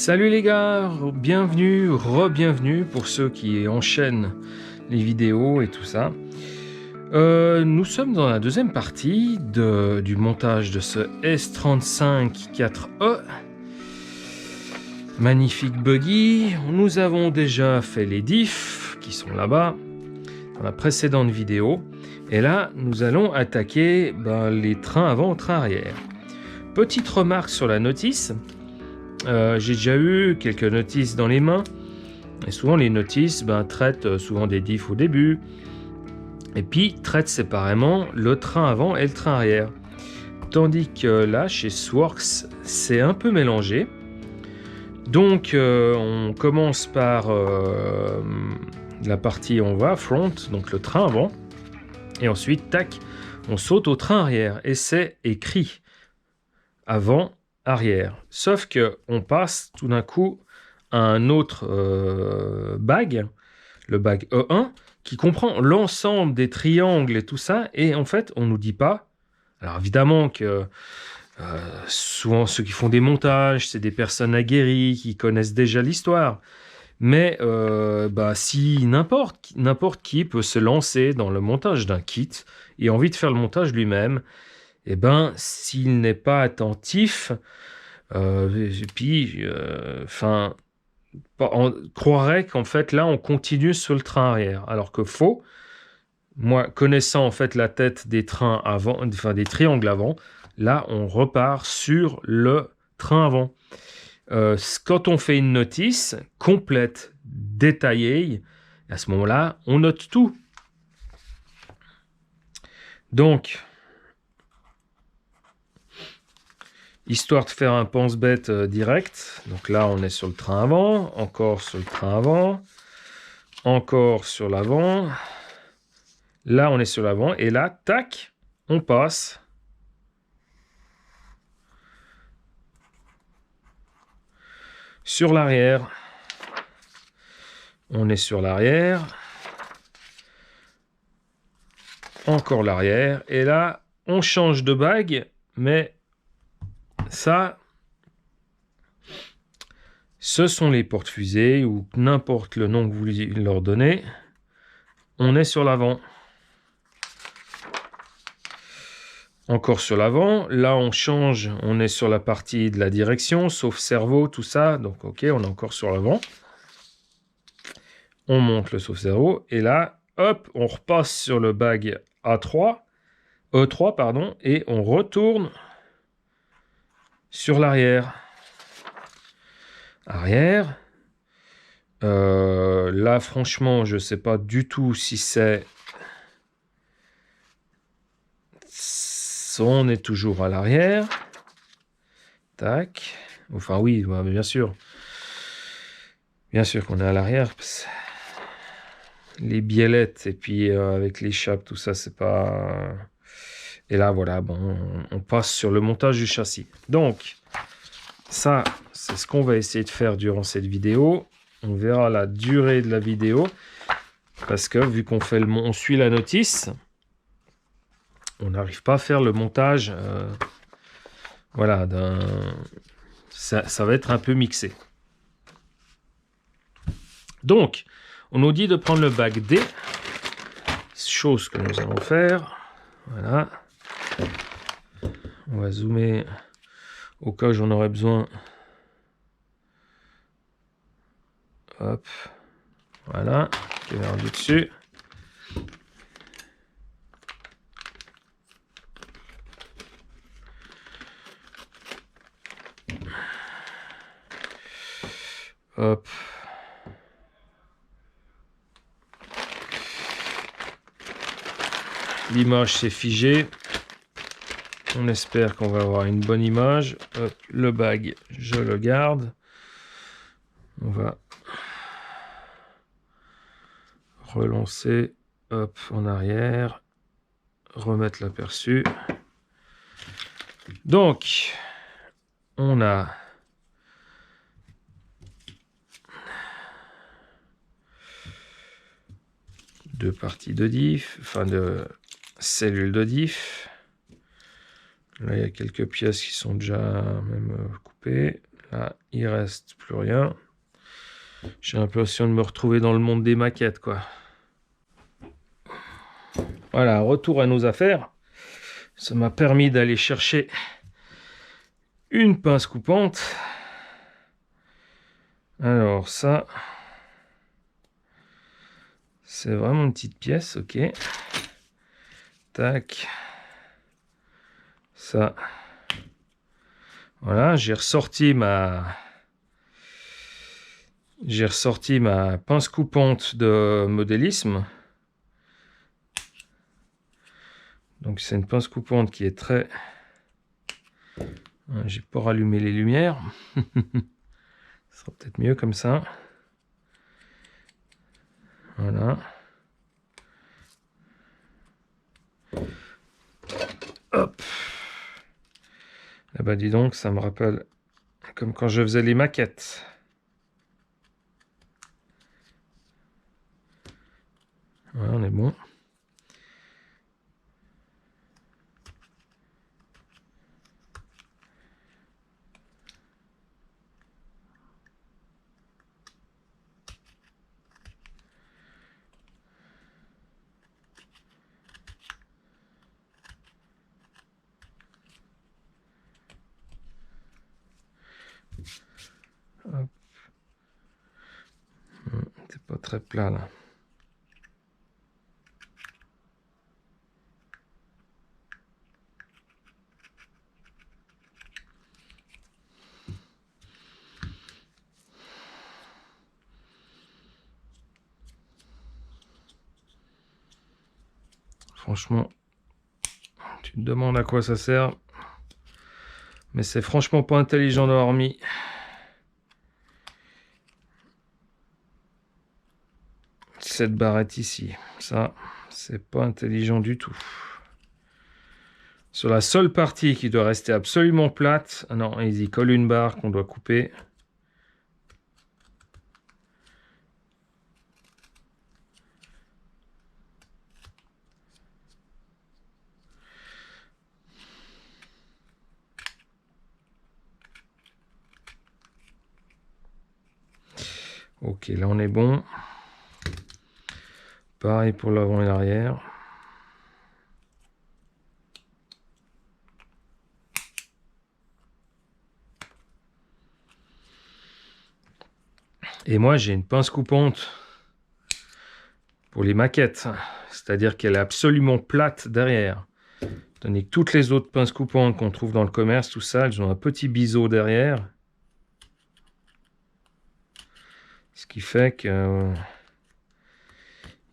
Salut les gars, bienvenue, re-bienvenue pour ceux qui enchaînent les vidéos et tout ça. Nous sommes dans la deuxième partie du montage de ce S35 4E. Magnifique buggy. Nous avons déjà fait les diffs qui sont là-bas dans la précédente vidéo. Et là, nous allons attaquer les trains avant, trains arrière. Petite remarque sur la notice. J'ai déjà eu quelques notices dans les mains et souvent les notices traitent souvent des diffs au début et puis traitent séparément le train avant et le train arrière, tandis que là chez Sworks c'est un peu mélangé. Donc on commence par la partie on va front, donc le train avant, et ensuite tac on saute au train arrière et c'est écrit avant arrière, sauf que on passe tout d'un coup à un autre bag, le bag E1, qui comprend l'ensemble des triangles et tout ça, et en fait on nous dit pas. Alors évidemment que souvent ceux qui font des montages c'est des personnes aguerries qui connaissent déjà l'histoire, mais si n'importe qui peut se lancer dans le montage d'un kit et a envie de faire le montage lui-même, et s'il n'est pas attentif, on croirait qu'en fait là on continue sur le train arrière, alors que faux. Moi, connaissant en fait la tête des trains avant, enfin des triangles avant, là on repart sur le train avant. Quand on fait une notice complète, détaillée, à ce moment-là, on note tout. Donc, histoire de faire un pense-bête direct. Donc là, on est sur le train avant, encore sur le train avant, encore sur l'avant. Là, on est sur l'avant. Et là, tac, on passe sur l'arrière. On est sur l'arrière. Encore l'arrière. Et là, on change de bague, mais ça, ce sont les porte-fusées ou n'importe le nom que vous leur donnez. On est sur l'avant. Encore sur l'avant. Là, on change. On est sur la partie de la direction, sauf cerveau, tout ça. Donc, ok, on est encore sur l'avant. On monte le sauf cerveau. Et là, hop, on repasse sur le bag E3, pardon, et on retourne sur l'arrière. Arrière. Là, franchement, je ne sais pas du tout si c'est... On est toujours à l'arrière. Tac. Enfin, oui, bien sûr. Bien sûr qu'on est à l'arrière. Les biellettes et puis avec les chapes, tout ça, c'est pas... Et là, voilà, bon, on passe sur le montage du châssis. Donc, ça, c'est ce qu'on va essayer de faire durant cette vidéo. On verra la durée de la vidéo. Parce que vu qu'on fait on suit la notice, on n'arrive pas à faire le montage. Voilà, ça va être un peu mixé. Donc, on nous dit de prendre le bag D. Chose que nous allons faire. Voilà. On va zoomer au cas où j'en aurais besoin. Hop. Voilà. Caméra du dessus. Hop. L'image s'est figée. On espère qu'on va avoir une bonne image. Hop, le bag, je le garde. On va relancer. Hop, en arrière. Remettre l'aperçu. Donc, on a deux parties de diff, enfin de cellules de diff. Là, il y a quelques pièces qui sont déjà même coupées. Là, il reste plus rien. J'ai l'impression de me retrouver dans le monde des maquettes, quoi. Voilà, retour à nos affaires. Ça m'a permis d'aller chercher une pince coupante. Alors ça, c'est vraiment une petite pièce, ok. Tac. Ça. Voilà, j'ai ressorti ma pince coupante de modélisme. Donc c'est une pince coupante qui est très... J'ai pas rallumé les lumières. Ce sera peut-être mieux comme ça. Voilà. Hop. Ah bah dis donc, ça me rappelle comme quand je faisais les maquettes. Voilà, on est bon. Hop. C'est pas très plat là. Franchement, tu te demandes à quoi ça sert. Mais c'est franchement pas intelligent d'avoir mis cette barrette ici. Ça, c'est pas intelligent du tout. Sur la seule partie qui doit rester absolument plate, ah non, ils y collent une barre qu'on doit couper. Ok, là on est bon. Pareil pour l'avant et l'arrière. Et moi j'ai une pince coupante pour les maquettes. C'est-à-dire qu'elle est absolument plate derrière. Tandis que toutes les autres pinces coupantes qu'on trouve dans le commerce, tout ça, elles ont un petit biseau derrière. Ce qui fait que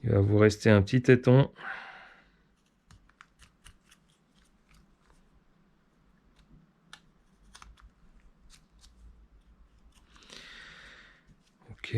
il va vous rester un petit téton. Ok.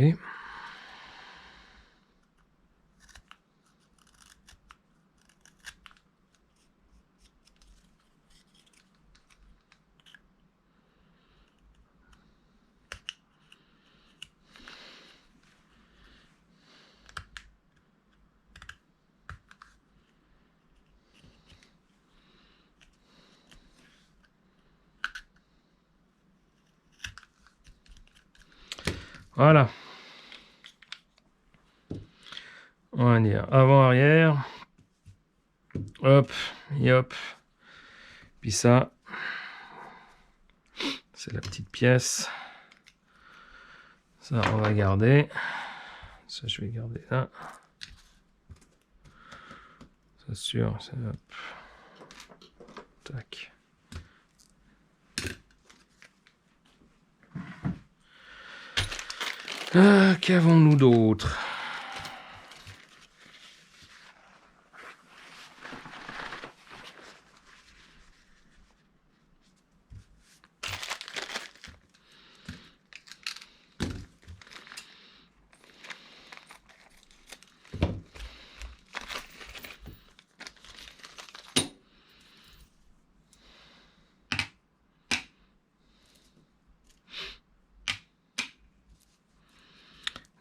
Voilà. On va dire avant-arrière. Hop, et hop. Puis ça, c'est la petite pièce. Ça, on va garder. Ça, je vais garder là. C'est sûr. Hop. Tac. Ah, qu'avons-nous d'autre?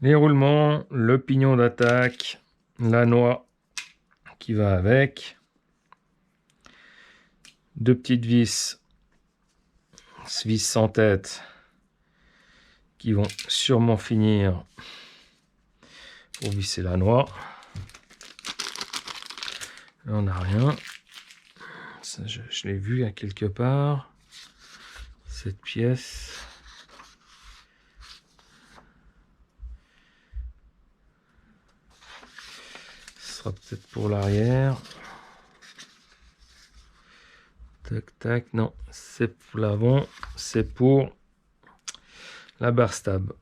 Les roulements, le pignon d'attaque, la noix qui va avec, deux petites vis sans tête qui vont sûrement finir pour visser la noix. Là, on n'a rien. Ça, je l'ai vu à quelque part. Cette pièce. Ce sera peut-être pour l'arrière. Tac, tac. Non, c'est pour l'avant. C'est pour la barre stab.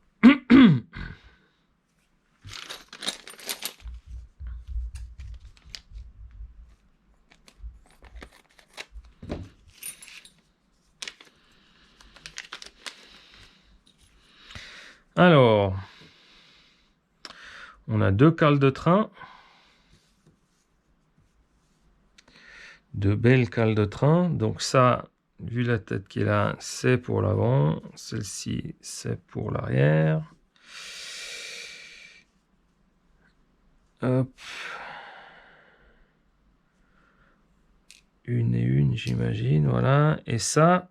Alors, on a deux cales de train. Deux belles cales de train. Donc ça, vu la tête qui est là, c'est pour l'avant. Celle-ci, c'est pour l'arrière. Hop. Une et une, j'imagine. Voilà. Et ça,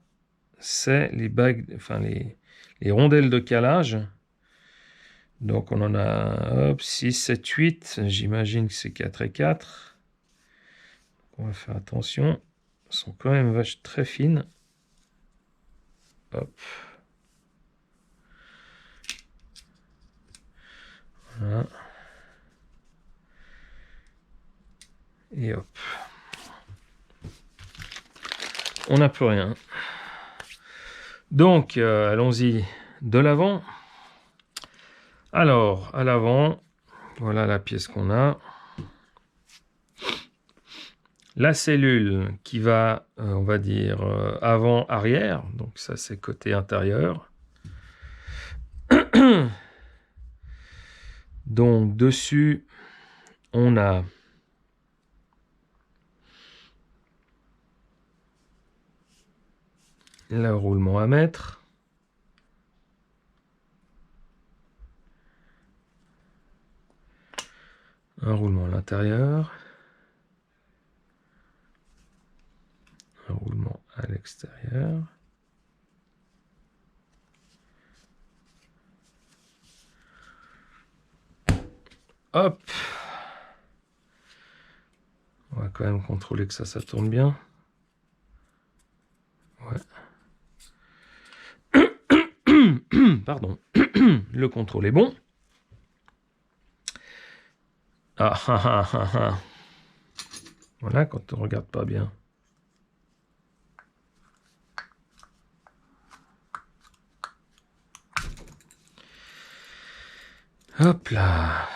c'est les bagues, enfin les rondelles de calage. Donc on en a 6, 7, 8. J'imagine que c'est 4 et 4. On va faire attention. Elles sont quand même très fines. Hop. Voilà. Et hop. On n'a plus rien. Donc, allons-y de l'avant. Alors, à l'avant, voilà la pièce qu'on a. La cellule qui va, on va dire, avant-arrière. Donc ça, c'est côté intérieur. Donc, dessus, on a le roulement à mettre. Un roulement à l'intérieur. Un roulement à l'extérieur. Hop. On va quand même contrôler que ça tourne bien. Ouais. Pardon. Le contrôle est bon. Ah. Voilà, quand on ne regarde pas bien. Hop là.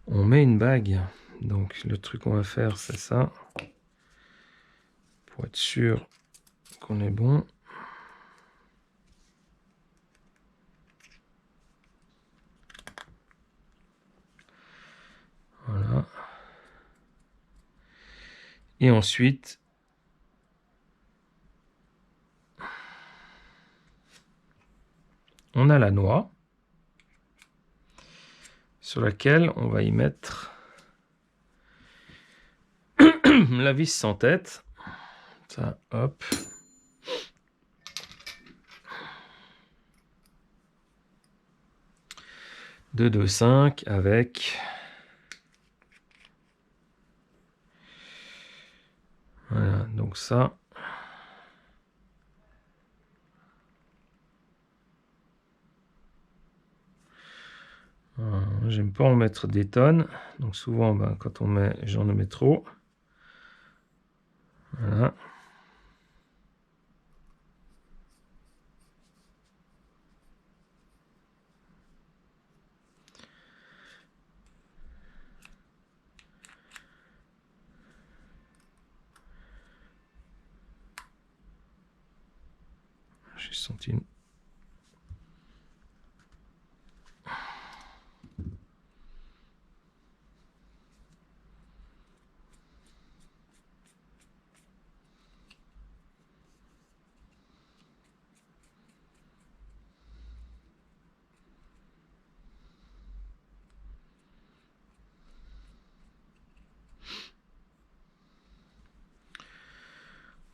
On met une bague. Donc le truc qu'on va faire, c'est ça. Pour être sûr qu'on est bon. Voilà. Et ensuite, on a la noix sur laquelle on va y mettre la vis sans tête. Ça, hop. De 2,5 avec... Voilà, donc ça... J'aime pas en mettre des tonnes. Donc souvent, quand on met, j'en mets trop. Voilà. J'ai senti une...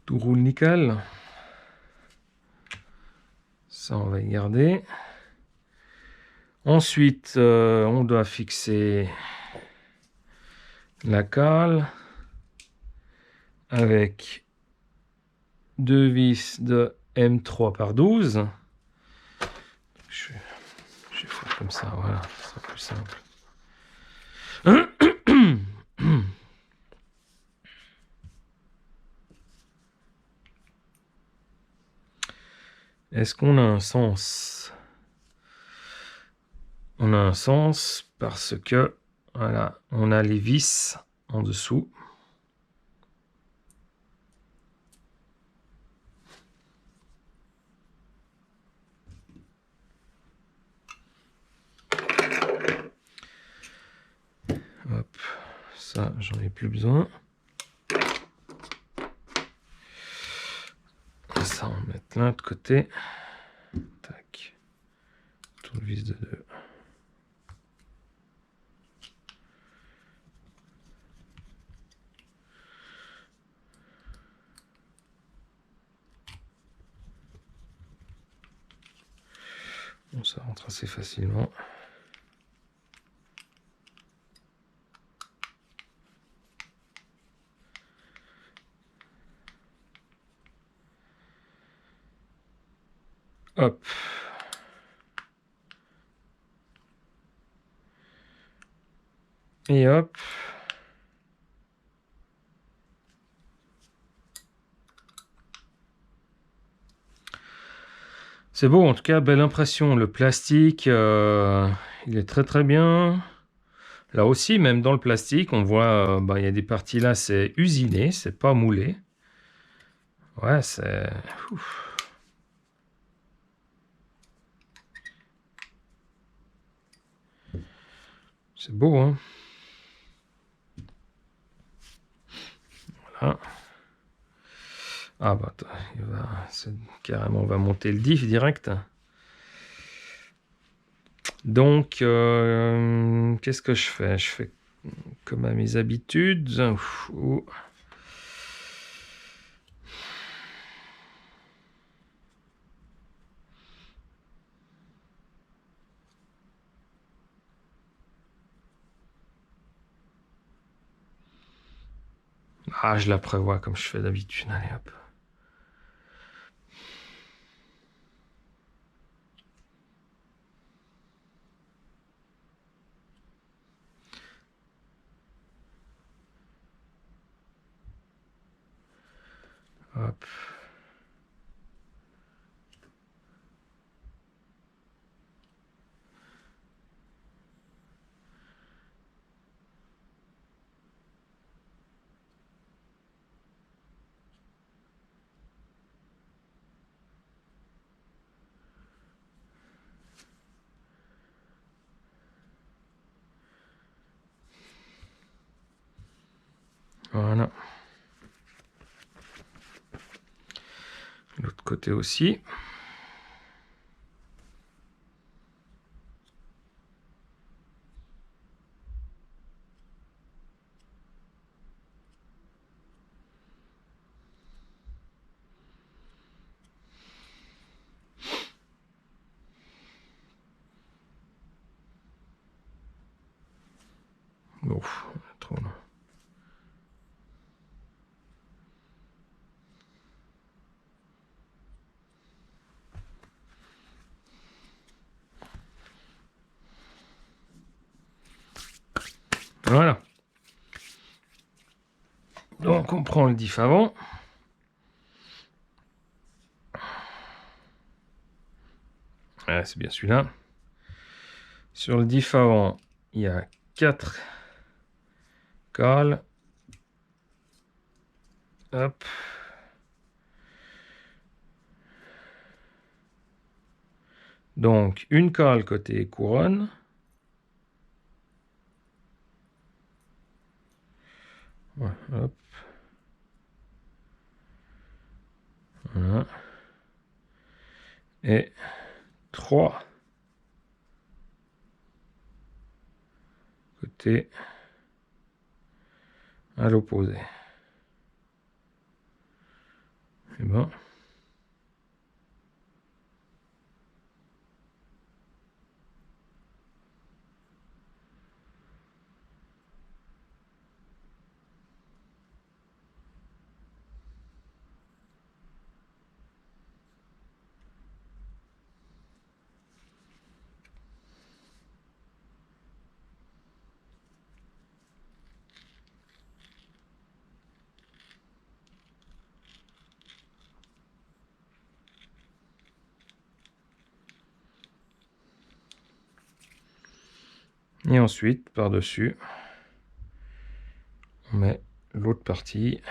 Tout roule nickel. Ça, on va y garder. Ensuite, on doit fixer la cale avec deux vis de M3 par 12. Je vais faire comme ça, voilà, ce sera plus simple. Est-ce qu'on a un sens? On a un sens parce que, voilà, on a les vis en dessous. Hop, ça, j'en ai plus besoin. Et ça, on va mettre là de côté. Tac. Tournevis de 2. Bon, ça rentre assez facilement. Hop. Et hop. C'est beau, en tout cas, belle impression. Le plastique, il est très très bien. Là aussi, même dans le plastique, on voit, il y a des parties là, c'est usiné, c'est pas moulé. Ouais, c'est... C'est beau, hein. Voilà. Ah bah, carrément, on va monter le diff direct. Donc, qu'est-ce que je fais? Je fais comme à mes habitudes. Ah, je la prévois comme je fais d'habitude. Allez, hop. Hop. Voilà. L'autre côté aussi. Bon, trop long. Voilà. Donc on prend le diff avant. Ah, c'est bien celui-là. Sur le diff avant, il y a 4 cales. Hop. Donc une cale côté couronne. Ouais, hop. Voilà. Et 3 côté à l'opposé. Et ben. Et ensuite, par-dessus, on met l'autre partie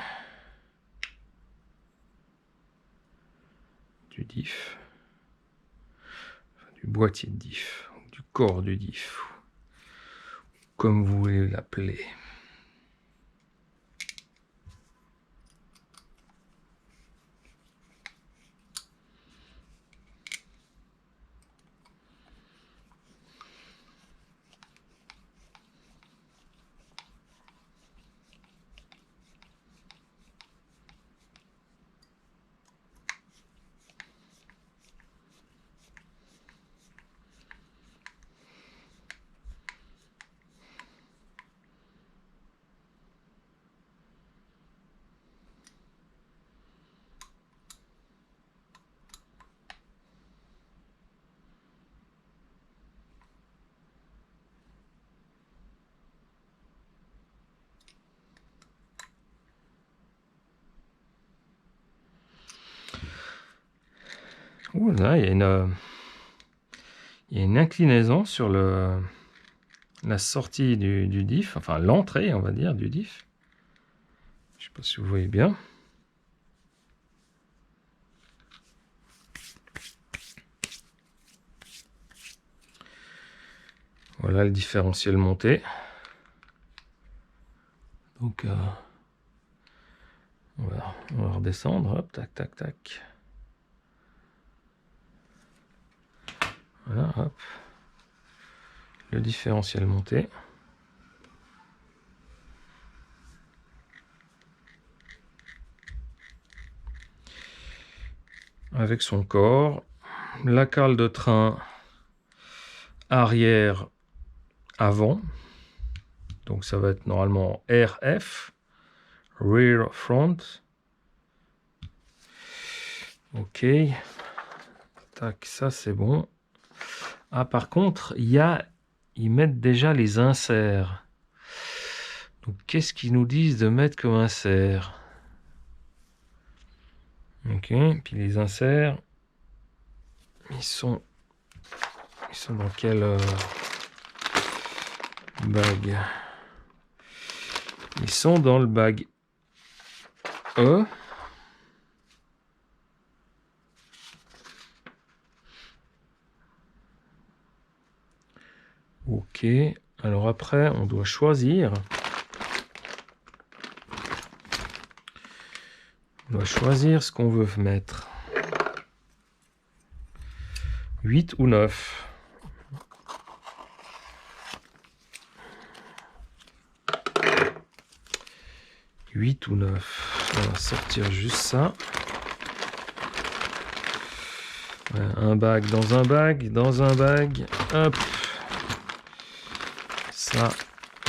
du diff, enfin, du boîtier de diff, du corps du diff, comme vous voulez l'appeler. Ouh, là, il y a une inclinaison sur la sortie du diff, enfin l'entrée, on va dire, du diff. Je ne sais pas si vous voyez bien. Voilà le différentiel monté. Donc, on va redescendre. Hop, tac, tac, tac. Voilà, hop. Le différentiel monté. Avec son corps. La cale de train arrière avant. Donc ça va être normalement RF. Rear front. Ok. Tac, ça c'est bon. Ah, par contre, ils mettent déjà les inserts. Donc, qu'est-ce qu'ils nous disent de mettre comme insert? Ok, puis les inserts, ils sont dans quel bag? Ils sont dans le bag E. Ok, alors après, on doit choisir. On doit choisir ce qu'on veut mettre. 8 ou 9. « 8 ou 9. On va sortir juste ça. Voilà, un bag dans un bag, dans un bag. Hop. Ça,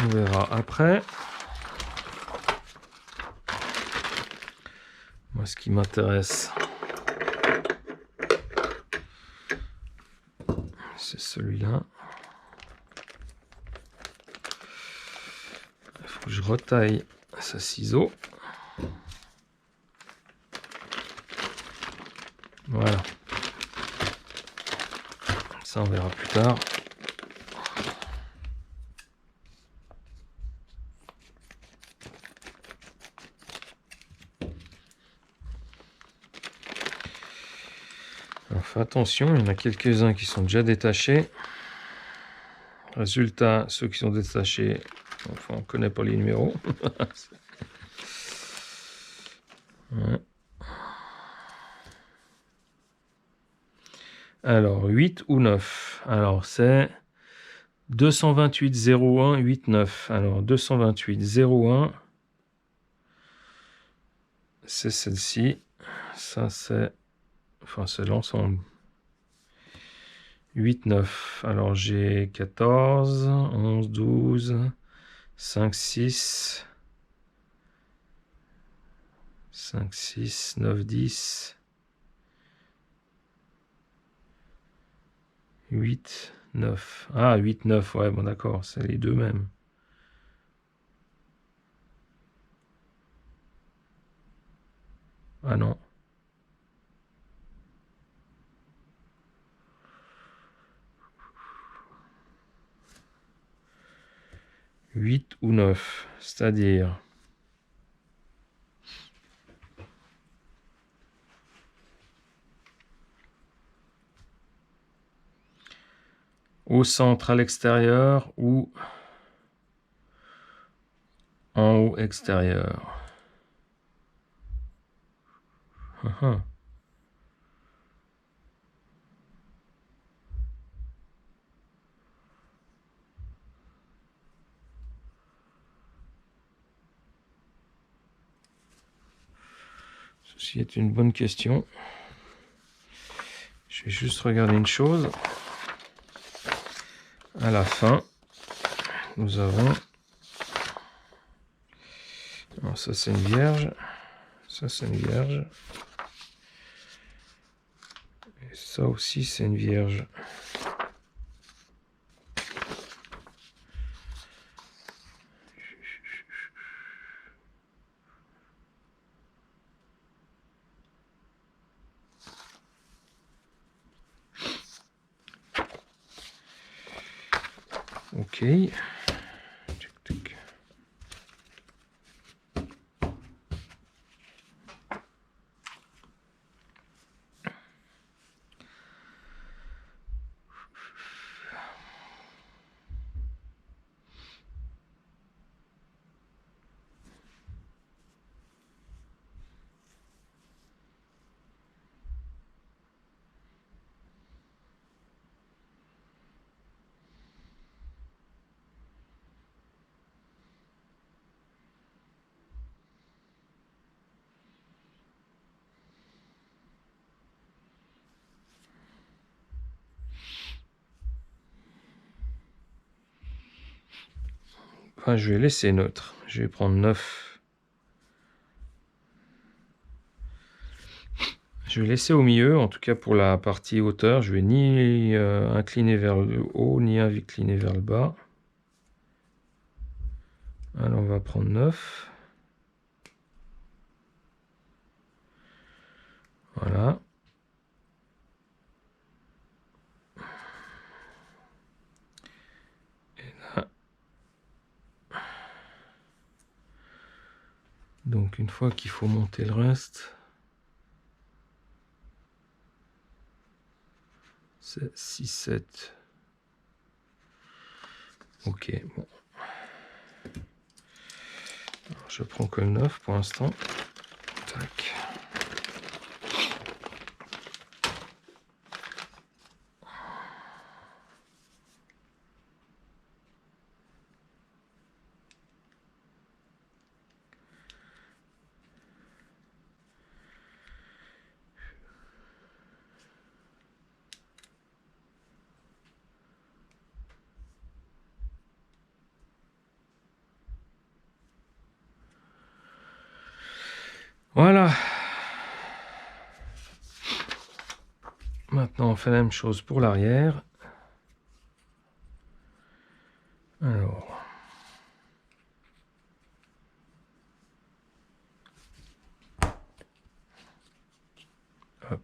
on verra après. Moi, ce qui m'intéresse, c'est celui-là. Il faut que je retaille ce ciseau. Voilà. Ça, on verra plus tard. Alors, fais attention, il y en a quelques-uns qui sont déjà détachés. Résultat, ceux qui sont détachés, enfin, on ne connaît pas les numéros. Ouais. Alors, 8 ou 9. Alors, c'est 228 01 89. Alors, 228 01, c'est celle-ci. Ça, c'est... Enfin, c'est l'ensemble. 8, 9. Alors, j'ai 14, 11, 12, 5, 6, 5, 6, 9, 10, 8, 9. Ah, 8, 9, ouais, bon d'accord, c'est les deux mêmes. Ah non. 8 ou 9, c'est-à-dire au centre à l'extérieur ou en haut extérieur. Ceci est une bonne question. Je vais juste regarder une chose. À la fin, nous avons... Alors ça c'est une vierge. Ça c'est une vierge. Et ça aussi c'est une vierge. Ok. Tic, tic. Enfin, je vais laisser neutre. Je vais prendre 9. Je vais laisser au milieu, en tout cas pour la partie hauteur. Je vais ni incliner vers le haut, ni incliner vers le bas. Alors on va prendre 9. Voilà. Et là. Donc une fois qu'il faut monter le reste, c'est 6, 7. Ok, bon. Alors, je prends que le 9 pour l'instant. Tac. Voilà. Maintenant, on fait la même chose pour l'arrière. Alors. Hop.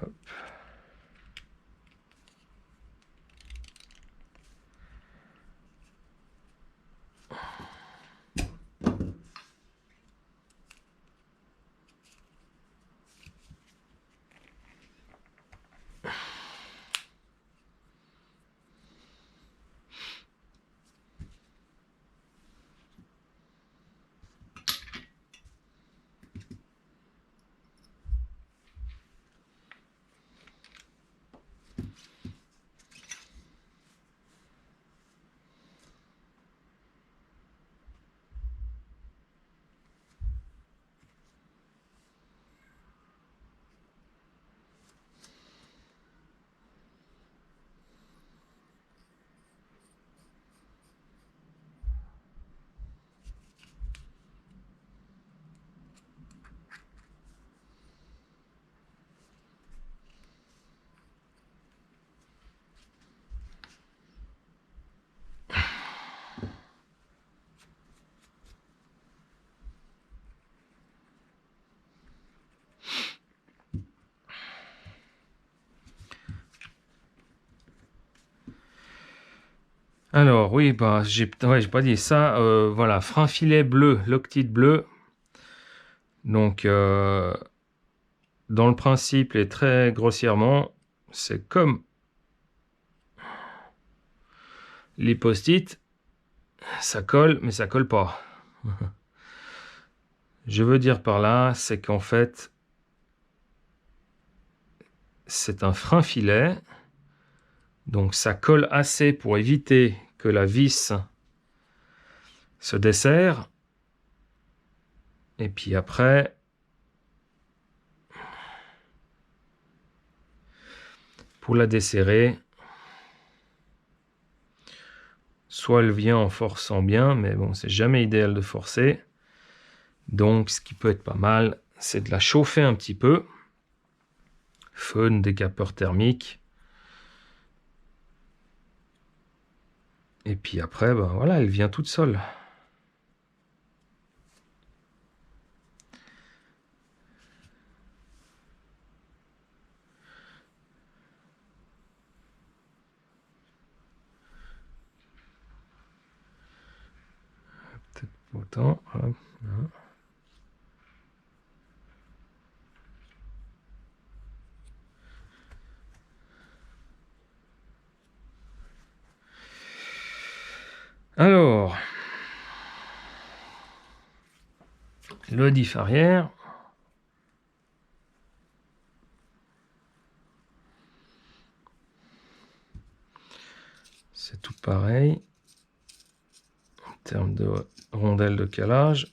Hop. Alors, oui, bah, j'ai pas dit ça. Voilà, frein filet bleu, Loctite bleu. Donc, dans le principe et très grossièrement, c'est comme les post-it, ça colle, mais ça colle pas. Je veux dire par là, c'est qu'en fait, c'est un frein filet. Donc, ça colle assez pour éviter que la vis se desserre. Et puis après, pour la desserrer, soit elle vient en forçant bien, mais bon, c'est jamais idéal de forcer. Donc, ce qui peut être pas mal, c'est de la chauffer un petit peu. Fun, décapeur thermique. Et puis après, ben voilà, elle vient toute seule. Peut-être pas autant. Hop, là. Alors, le diff arrière. C'est tout pareil. En termes de rondelles de calage.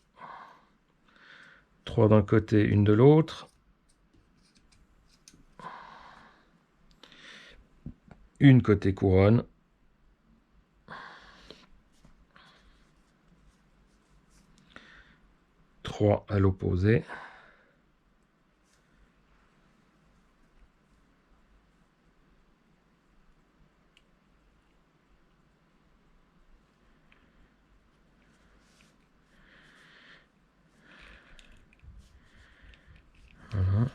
3 d'un côté, une de l'autre. Une côté couronne. 3 à l'opposé. Voilà.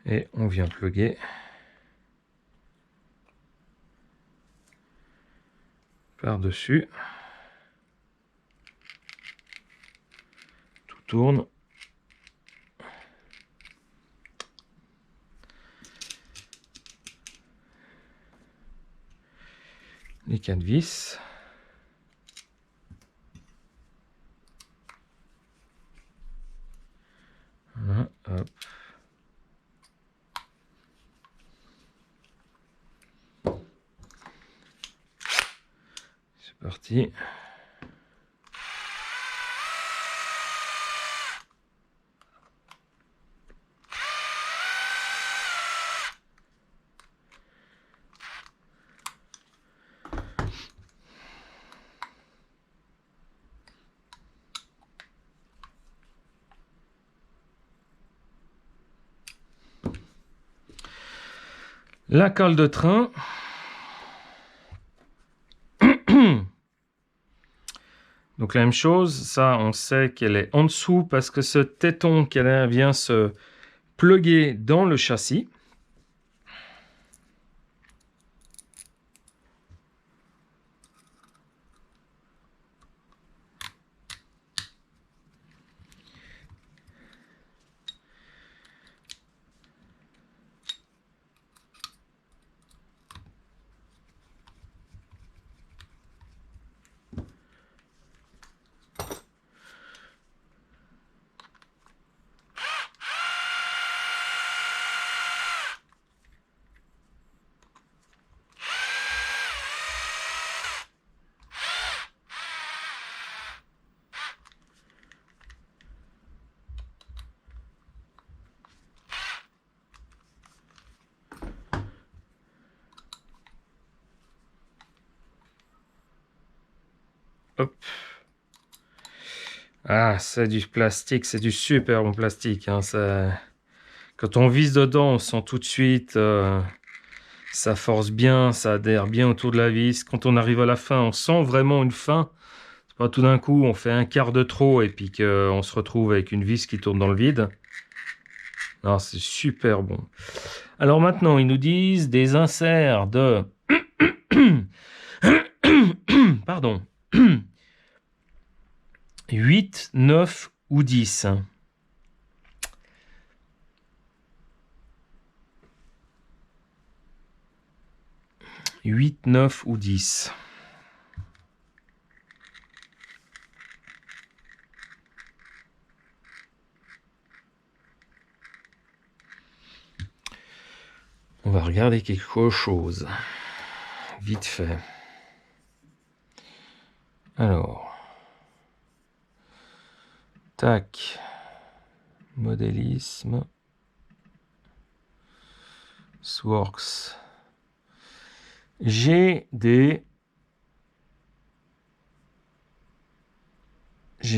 Et on vient plugger par-dessus. Tout tourne. Les 4 vis. Voilà, hop. C'est parti. La cale de train. Donc la même chose, ça on sait qu'elle est en dessous parce que ce téton qui vient se plugger dans le châssis. Hop. Ah, c'est du plastique, c'est du super bon plastique. Hein, quand on vise dedans, on sent tout de suite, ça force bien, ça adhère bien autour de la vis. Quand on arrive à la fin, on sent vraiment une fin. C'est pas tout d'un coup on fait un quart de trop et puis qu'on se retrouve avec une vis qui tourne dans le vide. Non, c'est super bon. Alors maintenant, ils nous disent des inserts de... Pardon. 8, 9 ou 10. 8, 9 ou 10. On va regarder quelque chose. Vite fait. Alors. Tac. Modélisme. Sworks. J'ai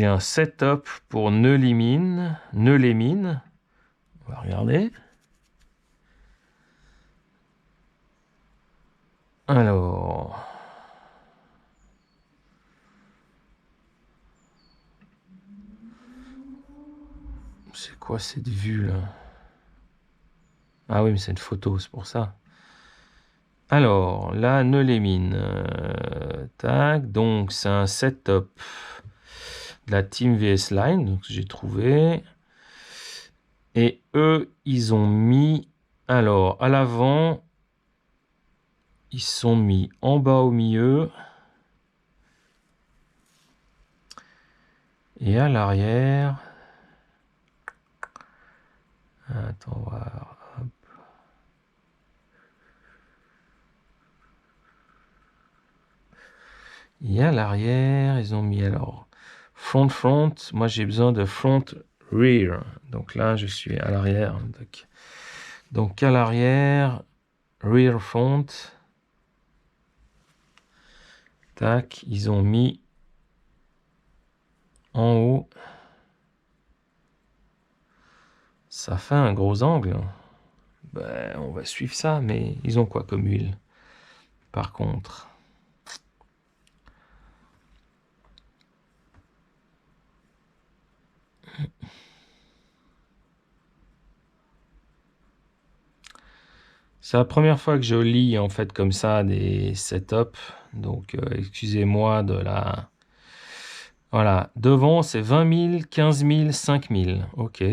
un setup pour Neulémine. On va regarder. Alors. C'est quoi cette vue là? Ah oui, mais c'est une photo, c'est pour ça. Alors, là, Neulémine. Tac, donc c'est un setup de la Team VS Line, donc j'ai trouvé. Et eux, ils ont mis, alors, à l'avant, ils sont mis en bas au milieu. Et à l'arrière... Attends, on va voir. Hop. Et à l'arrière, ils ont mis alors front. Moi, j'ai besoin de front rear. Donc là, je suis à l'arrière. Donc à l'arrière, rear front. Tac, ils ont mis en haut. Ça fait un gros angle. Ben, on va suivre ça, mais ils ont quoi comme huile? Par contre. C'est la première fois que je lis en fait comme ça des setups. Donc excusez-moi de la... Voilà, devant c'est 20 000, 15 000, 5 000. Ok.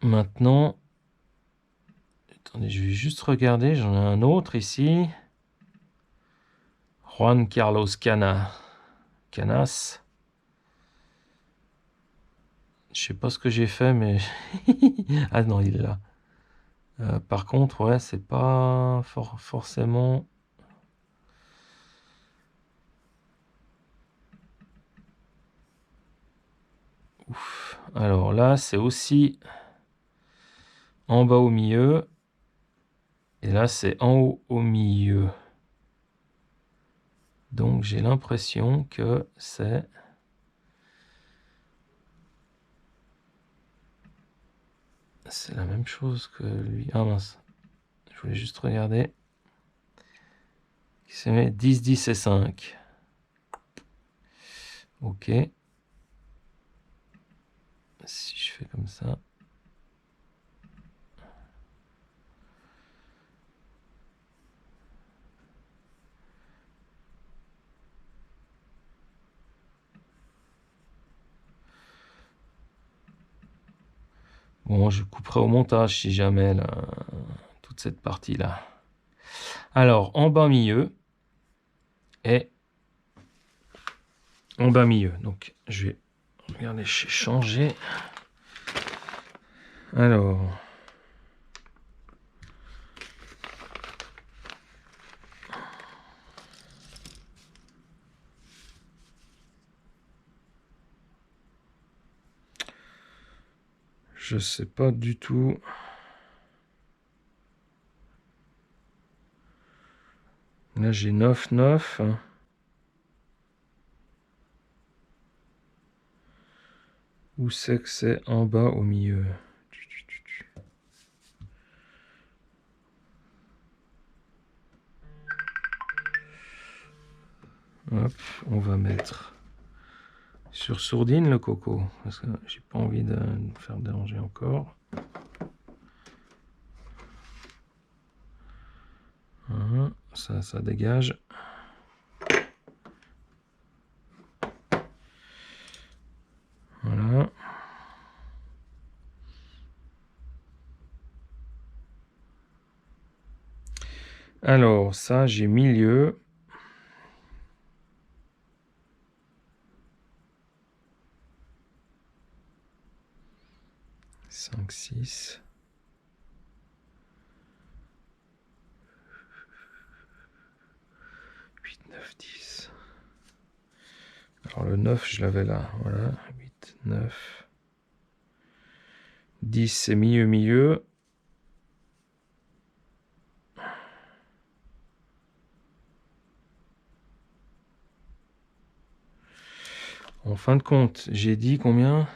Maintenant, attendez, je vais juste regarder, j'en ai un autre ici. Juan Carlos Canas. Je sais pas ce que j'ai fait, mais... ah non, il est là. Par contre, ouais, c'est pas forcément... Ouf. Alors là, c'est aussi en bas au milieu. Et là, c'est en haut au milieu. Donc, j'ai l'impression que c'est... C'est la même chose que lui. Ah mince. Je voulais juste regarder. Il se met 10, 10 et 5. Ok. Si je fais comme ça. Bon, je couperai au montage si jamais là, toute cette partie-là. Alors, en bas milieu et en bas milieu. Donc, je vais regarder, j'ai changé. Alors, je sais pas du tout. Là, j'ai 9, 9. Où c'est que c'est en bas au milieu? Hop, on va mettre sur sourdine le coco, parce que j'ai pas envie de me faire déranger encore. Voilà, ça dégage. Voilà. Alors, ça, j'ai milieu. Cinq, 6. Alors le 9, je l'avais là. Voilà. 8, 9. 10, c'est milieu. En fin de compte, j'ai dit combien?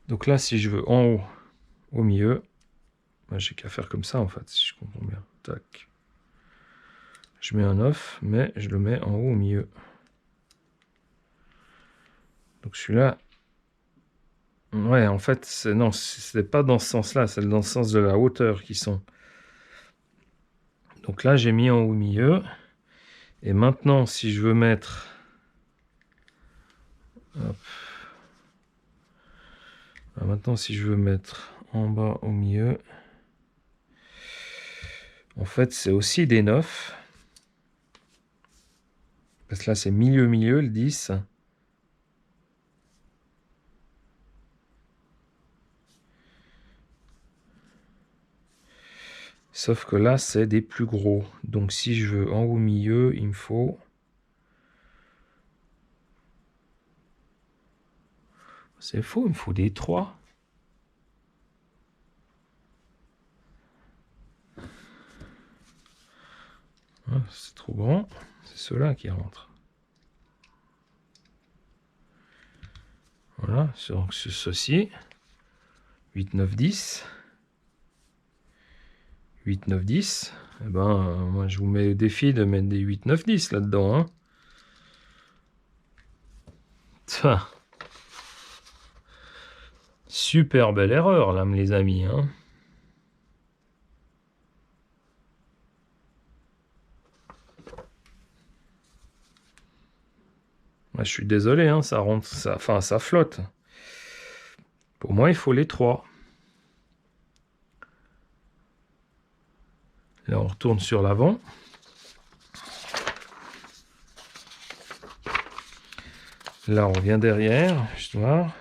Donc là, si je veux en haut, au milieu, bah, j'ai qu'à faire comme ça en fait, si je comprends bien. Tac. Je mets un 9, mais je le mets en haut, au milieu. Donc celui-là, ouais, en fait, non, c'est pas dans ce sens-là, c'est dans le sens de la hauteur qui sont. Donc là, j'ai mis en haut, au milieu. Et maintenant, si je veux mettre... Hop. Maintenant, si je veux mettre en bas, au milieu... En fait, c'est aussi des 9. Parce que là, c'est milieu, le 10. Sauf que là, c'est des plus gros. Donc, si je veux en haut, milieu, il me faut... C'est faux, il me faut des 3. Ah, c'est trop grand. C'est ceux-là qui rentrent. Voilà, donc ceci. 8, 9, 10. 8, 9, 10. Eh ben, moi, je vous mets au défi de mettre des 8, 9, 10 là-dedans. Hein. Tiens. Super belle erreur, là, les amis. Hein. Moi, je suis désolé, hein, ça rentre, ça flotte. Pour moi, il faut les 3. Là, on retourne sur l'avant. Là, on revient derrière, histoire.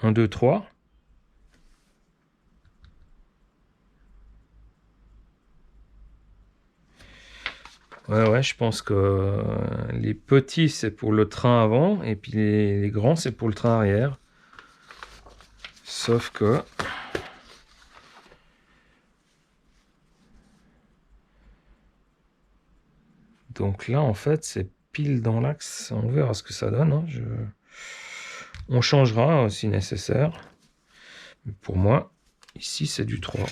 1, 2, 3. Ouais, je pense que les petits, c'est pour le train avant, et puis les grands, c'est pour le train arrière. Sauf que... Donc là, en fait, c'est pile dans l'axe. On verra ce que ça donne. Hein. On changera si nécessaire. Mais pour moi, ici, c'est du 3.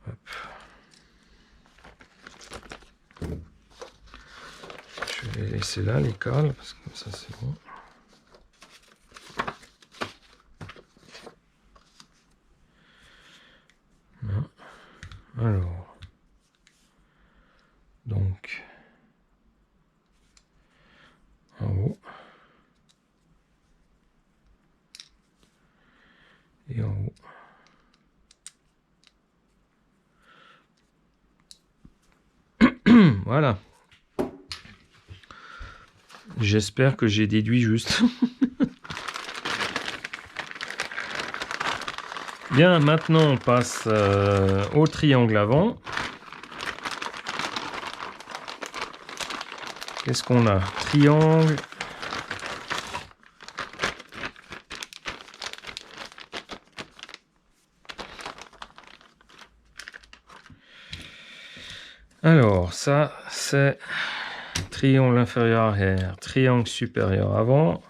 Hop. Je vais les laisser là, les cales, parce que comme ça, c'est bon. Alors, donc, en haut et en haut. Voilà. J'espère que j'ai déduit juste. Bien, maintenant on passe au triangle avant. Qu'est-ce qu'on a? Triangle. Alors, ça, c'est triangle inférieur arrière, triangle supérieur avant,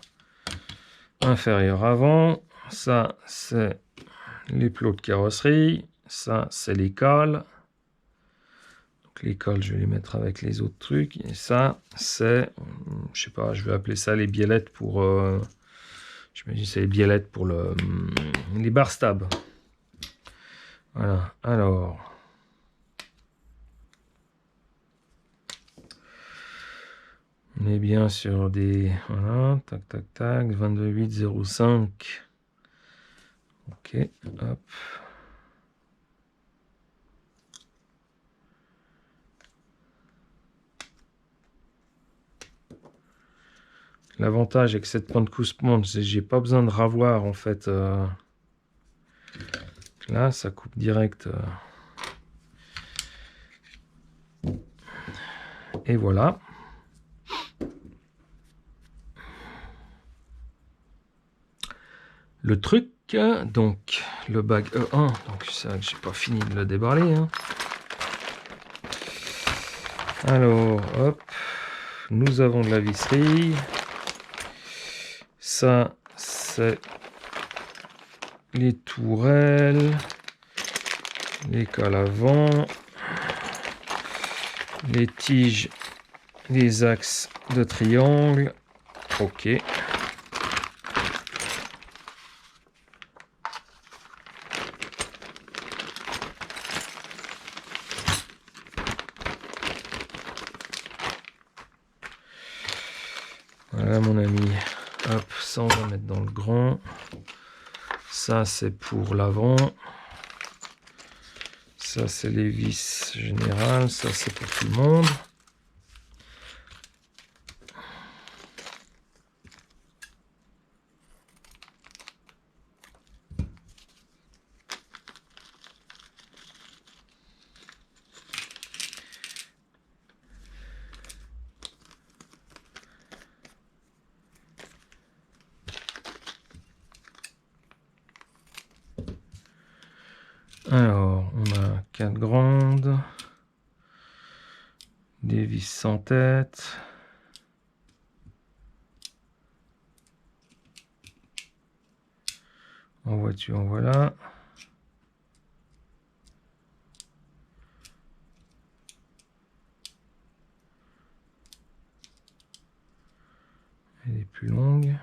inférieur avant. Ça, c'est les plots de carrosserie. Ça, c'est les cales. Donc les cales, je vais les mettre avec les autres trucs. Et ça, c'est, je sais pas, je vais appeler ça les biellettes pour... j'imagine c'est les biellettes pour les bar stabs. Voilà, alors... On est bien sur des... Voilà, tac, tac, tac, 22,805. Ok, hop. L'avantage avec cette pente coupe-monte, c'est que j'ai pas besoin de ravoir en fait. Là, ça coupe direct. Et voilà. Le truc, donc le bag E1, donc c'est vrai que j'ai pas fini de le déballer. Hein. Alors, hop, nous avons de la visserie. Ça, c'est les tourelles, les cales avant, les tiges, les axes de triangle. Ok. Voilà mon ami, hop, ça on va mettre dans le grand. Ça c'est pour l'avant. Ça c'est les vis générales, ça c'est pour tout le monde. Alors, on a 4 grandes, des vis sans tête, en voiture, voilà. Elle est plus longue.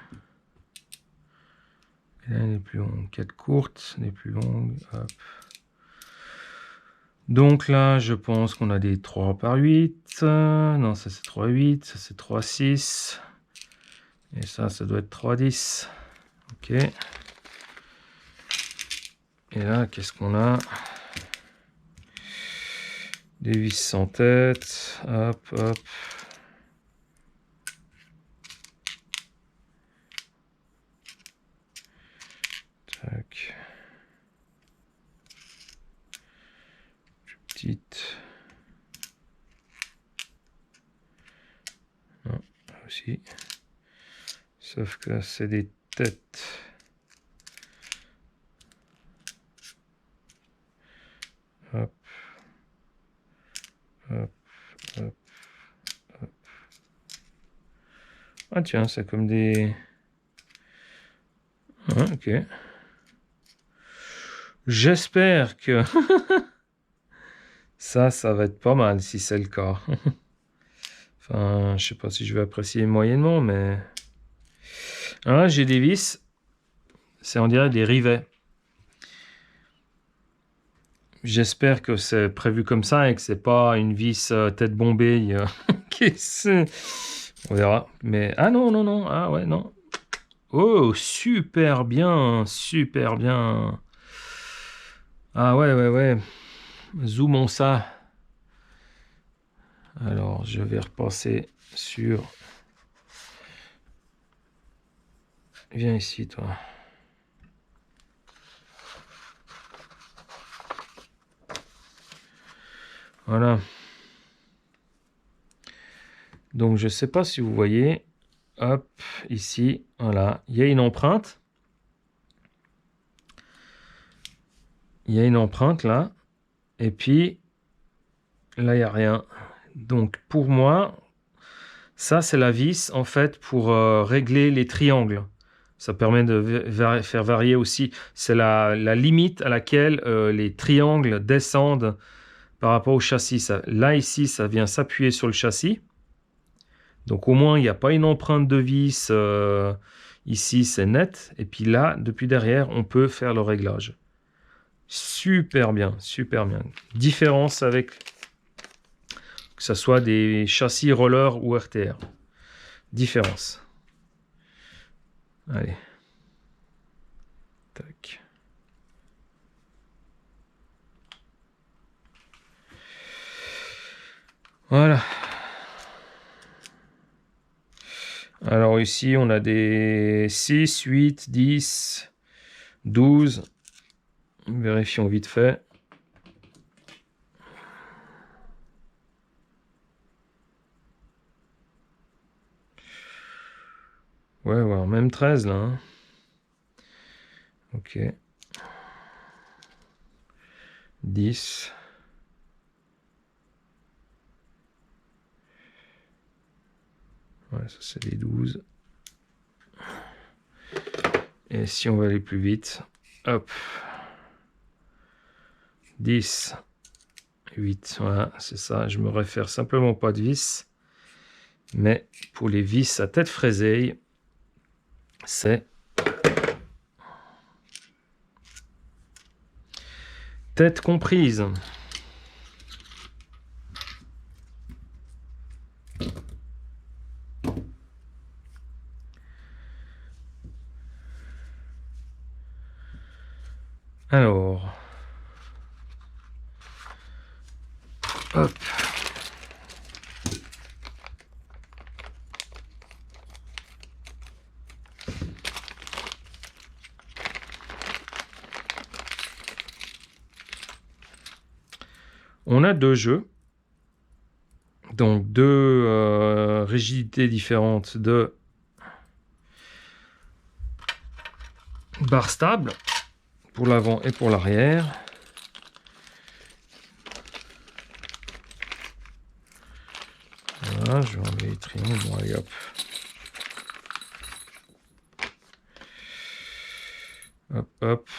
Et là, elle est plus longue. 4 courtes, elle est plus longue. Hop. Donc là, je pense qu'on a des 3 par 8. Non, ça c'est 3, 8. Ça c'est 3, 6. Et ça doit être 3, 10. Ok. Et là, qu'est-ce qu'on a? Des vis sans tête. Hop, hop. Tac. Plus petite. Non, là aussi. Sauf que c'est des têtes. Hop. Hop, hop, hop. Ah tiens, c'est comme des... Ah, ok. J'espère que ça va être pas mal si c'est le cas. Enfin, je sais pas si je vais apprécier moyennement, mais... Alors là, j'ai des vis. C'est on dirait des rivets. J'espère que c'est prévu comme ça et que c'est pas une vis tête bombée. On verra. Mais ah non, non, non. Ah ouais, non. Oh, super bien, super bien. Ah ouais, ouais, ouais. Zoomons ça. Alors, je vais repasser sur... Viens ici, toi. Voilà. Donc, je ne sais pas si vous voyez. Hop, ici, voilà. Il y a une empreinte. Il y a une empreinte, là. Et puis, là, il n'y a rien. Donc, pour moi, Ça, c'est la vis, en fait, pour régler les triangles. Ça permet de faire varier aussi. C'est la limite à laquelle les triangles descendent par rapport au châssis. Là, ici, ça vient s'appuyer sur le châssis. Donc, au moins, il n'y a pas une empreinte de vis. Ici, c'est net. Et puis là, depuis derrière, on peut faire le réglage. Super bien, super bien. Différence avec que ce soit des châssis roller ou RTR. Différence. Allez. Tac. Voilà. Alors ici, on a des 6, 8, 10, 12. Vérifions vite fait. Ouais, ouais, même 13 là. Hein. Ok. 10. Ouais, ça c'est les 12. Et si on va aller plus vite, hop. 10. 8, voilà, c'est ça. Je me réfère simplement pas de vis. Mais pour les vis à tête fraisée, c'est tête comprise. Alors, hop. On a deux jeux, donc deux rigidités différentes de barres stables pour l'avant et pour l'arrière. Voilà, je vais enlever les triangles. Bon, allez hop. Hop, hop.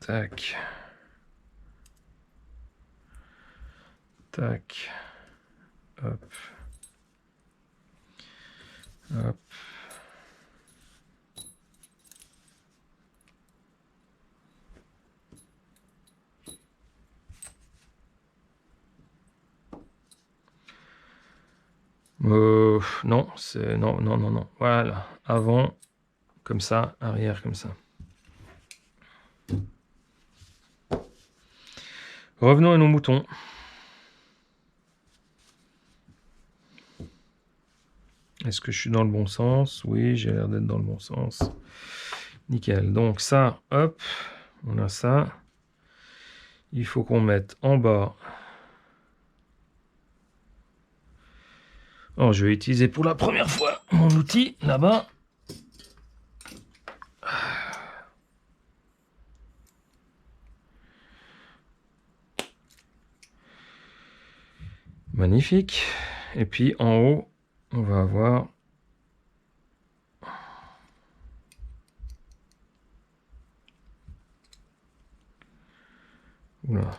Tac. Tac. Hop. Hop. Non, c'est non, non, non, non. Voilà, avant comme ça, arrière comme ça. Revenons à nos moutons. Est-ce que je suis dans le bon sens? Oui, j'ai l'air d'être dans le bon sens. Nickel. Donc ça, hop, on a ça. Il faut qu'on mette en bas. Alors, je vais utiliser pour la première fois mon outil là-bas. Magnifique. Et puis en haut, on va avoir oula.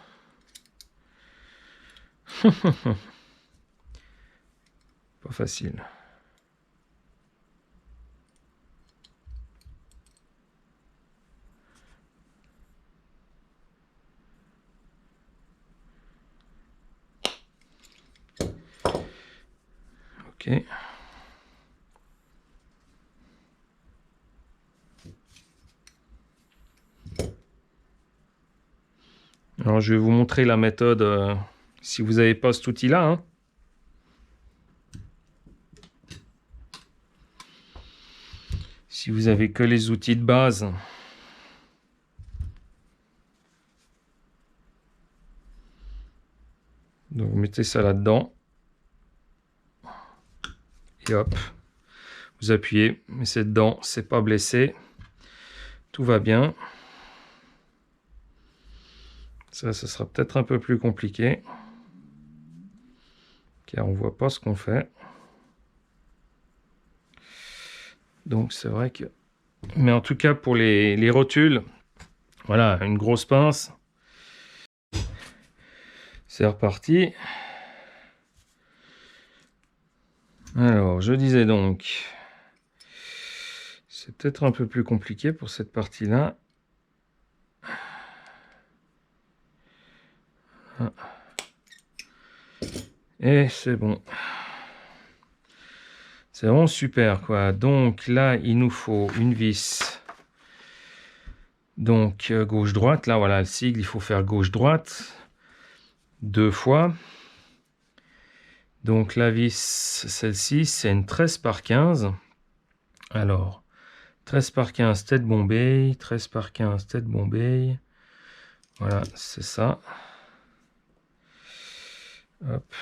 Pas facile. Ok. Alors, je vais vous montrer la méthode si vous n'avez pas cet outil-là. Hein. Si vous avez que les outils de base. Donc, vous mettez ça là-dedans. Et hop. Vous appuyez. Mais c'est dedans. C'est pas blessé. Tout va bien. Ça sera peut-être un peu plus compliqué. car on voit pas ce qu'on fait. Donc c'est vrai que... Mais en tout cas pour les rotules, voilà, une grosse pince. C'est reparti. Alors, je disais donc, c'est peut-être un peu plus compliqué pour cette partie-là. Et c'est bon. C'est vraiment super, quoi. Donc là, il nous faut une vis. Donc gauche-droite, là, voilà le sigle, il faut faire gauche-droite. 2 fois. Donc la vis, celle-ci, c'est une 13 par 15. Alors, 13 par 15 tête Bombay, 13 par 15 tête Bombay. Voilà, c'est ça. Hop.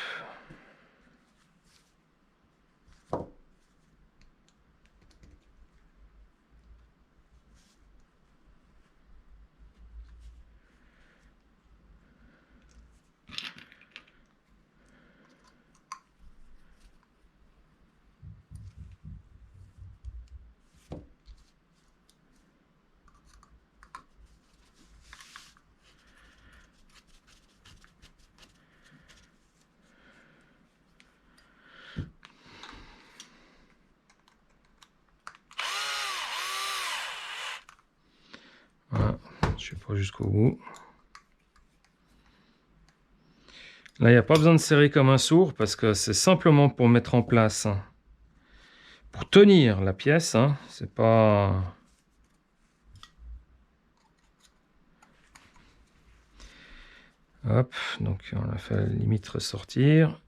Voilà, je vais pas jusqu'au bout. Là, il n'y a pas besoin de serrer comme un sourd parce que c'est simplement pour mettre en place, pour tenir la pièce. Hein, c'est pas... Hop, donc on a fait limite ressortir.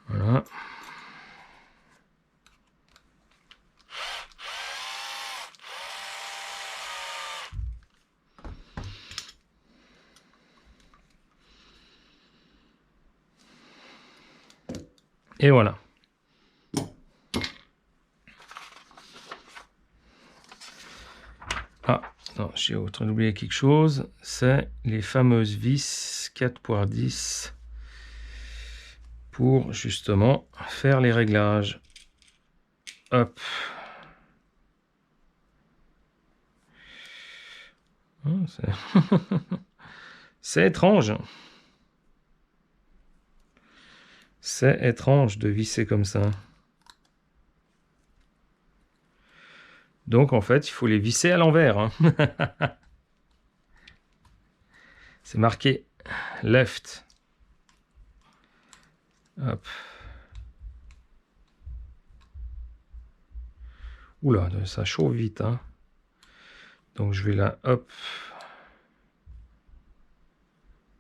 Voilà. Et voilà. Ah, non, j'ai en train d'oublier quelque chose. C'est les fameuses vis 4x10 pour justement faire les réglages. Hop. C'est étrange. C'est étrange de visser comme ça. Donc en fait, il faut les visser à l'envers. Hein. C'est marqué left. Hop. Oula, ça chauffe vite. Hein. Donc je vais là, hop.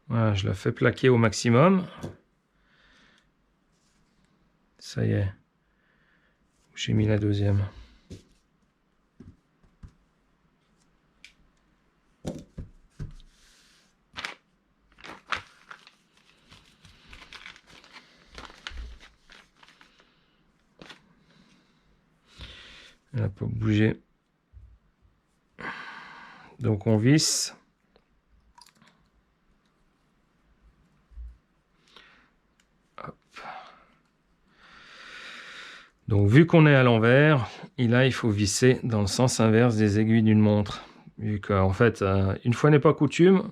Voilà, je la fais plaquer au maximum. Ça y est. J'ai mis la deuxième. Elle n'a pas bougé. Donc on visse. Hop. Donc vu qu'on est à l'envers, il faut visser dans le sens inverse des aiguilles d'une montre. Vu qu'en fait, une fois n'est pas coutume,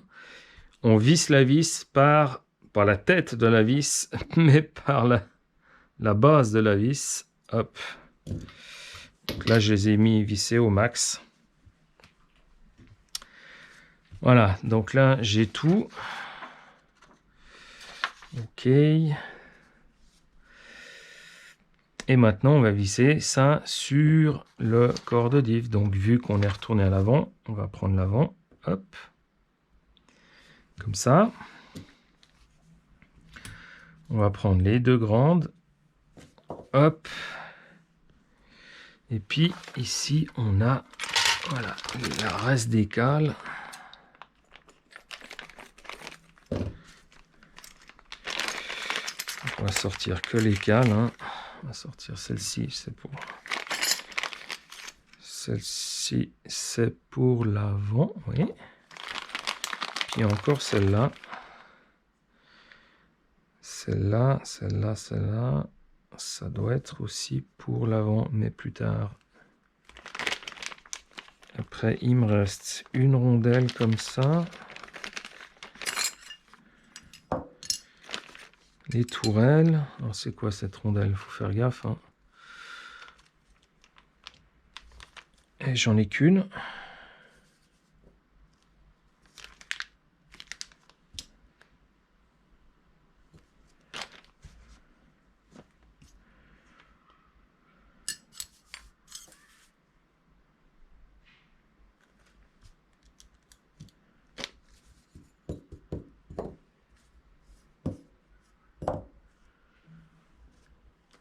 on visse la vis par la tête de la vis, mais par la base de la vis. Hop. Donc là, je les ai mis vissés au max. Voilà, donc là, j'ai tout. Ok. Et maintenant, on va visser ça sur le corps de div. Donc, vu qu'on est retourné à l'avant, on va prendre l'avant. Hop. Comme ça. On va prendre les deux grandes. Hop. Et puis, ici, on a voilà, le reste des cales. On va sortir que les cales. Hein. On va sortir celle-ci, c'est pour Celle-ci, c'est pour l'avant, oui. Puis encore celle-là. Celle-là, celle-là, celle-là. Ça doit être aussi pour l'avant, mais plus tard. Après, il me reste une rondelle comme ça. Les tourelles. Alors, c'est quoi cette rondelle? Il faut faire gaffe, hein. Et j'en ai qu'une.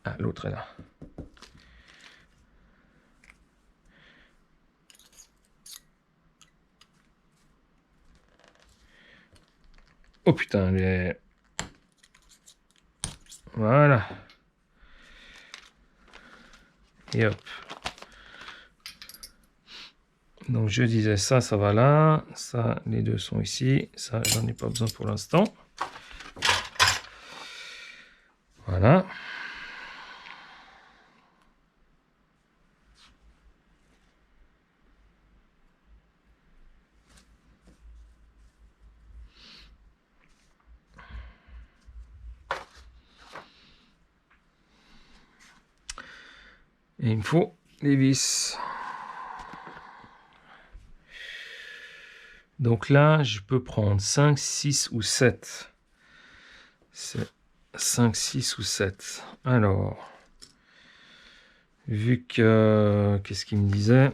Ah, l'autre est là. Oh putain, les... Voilà. Et hop. Donc je disais ça, ça va là. Ça, les deux sont ici. Ça, j'en ai pas besoin pour l'instant. Voilà. Et il me faut les vis. Donc là, je peux prendre 5, 6 ou 7. C'est 5, 6 ou 7. Alors, vu que... Qu'est-ce qu'il me disait?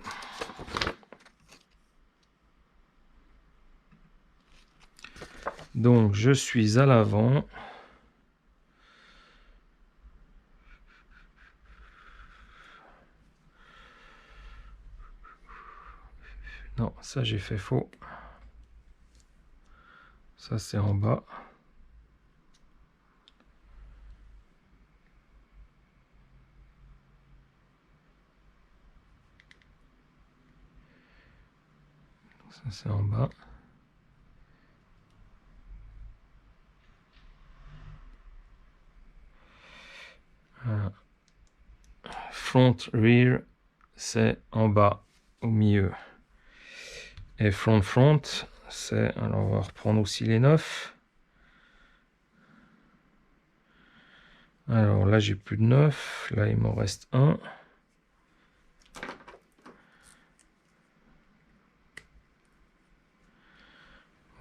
Donc, je suis à l'avant. Non, ça j'ai fait faux. Ça c'est en bas. Ça c'est en bas. Voilà. Front, rear, c'est en bas, au milieu. Et front, front, c'est... Alors on va reprendre aussi les 9. Alors là j'ai plus de 9. Là il m'en reste un.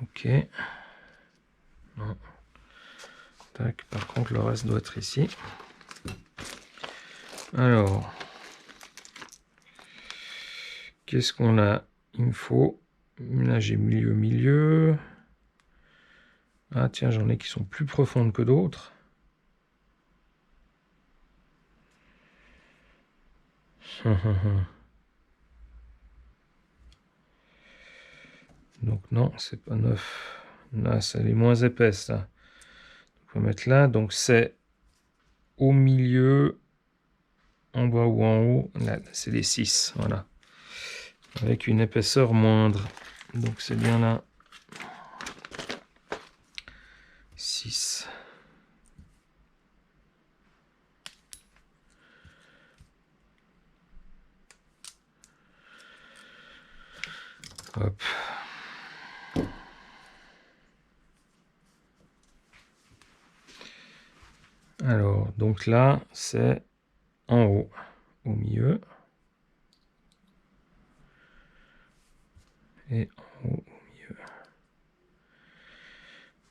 Ok. Non. Tac. Par contre le reste doit être ici. Alors. Qu'est-ce qu'on a? Il me faut... Là j'ai milieu, milieu. Ah tiens, j'en ai qui sont plus profondes que d'autres. Donc non, c'est pas 9. Là, c'est les moins épaisses. Là. On va mettre là. Donc c'est au milieu, en bas ou en haut. Là, c'est les 6. Voilà. Avec une épaisseur moindre. Donc c'est bien là. 6. Hop. Alors, donc là, c'est en haut, au milieu. Et en haut, au milieu.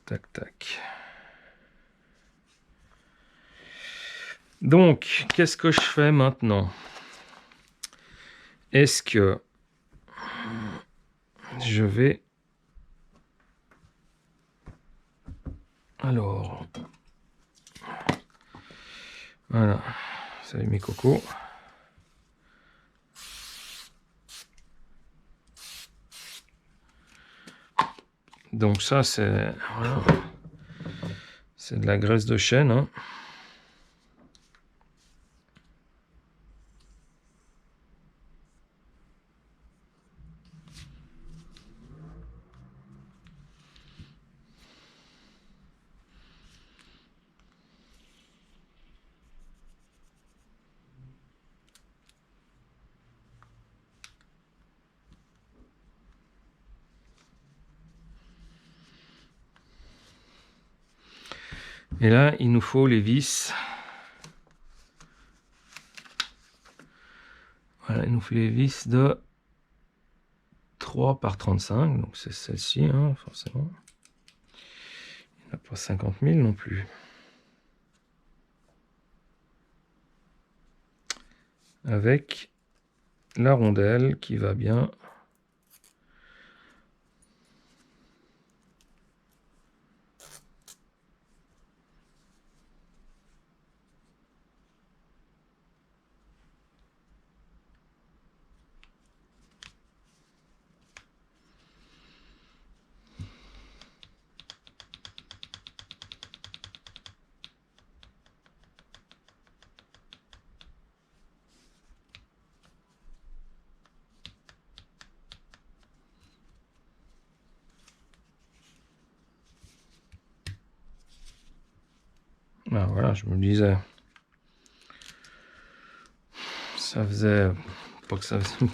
Tac, tac. Donc, qu'est-ce que je fais maintenant? Est-ce que je vais... Alors... Voilà. Salut mes cocos. Donc ça, c'est... Voilà. C'est de la graisse de chêne, hein. Et là, il nous faut les vis. Voilà, il nous fait les vis de 3 par 35. Donc c'est celle-ci, hein, forcément. Il n'y en a pas 50 000 non plus. Avec la rondelle qui va bien. Ah, voilà, je me disais. Ça faisait... Pas que ça faisait...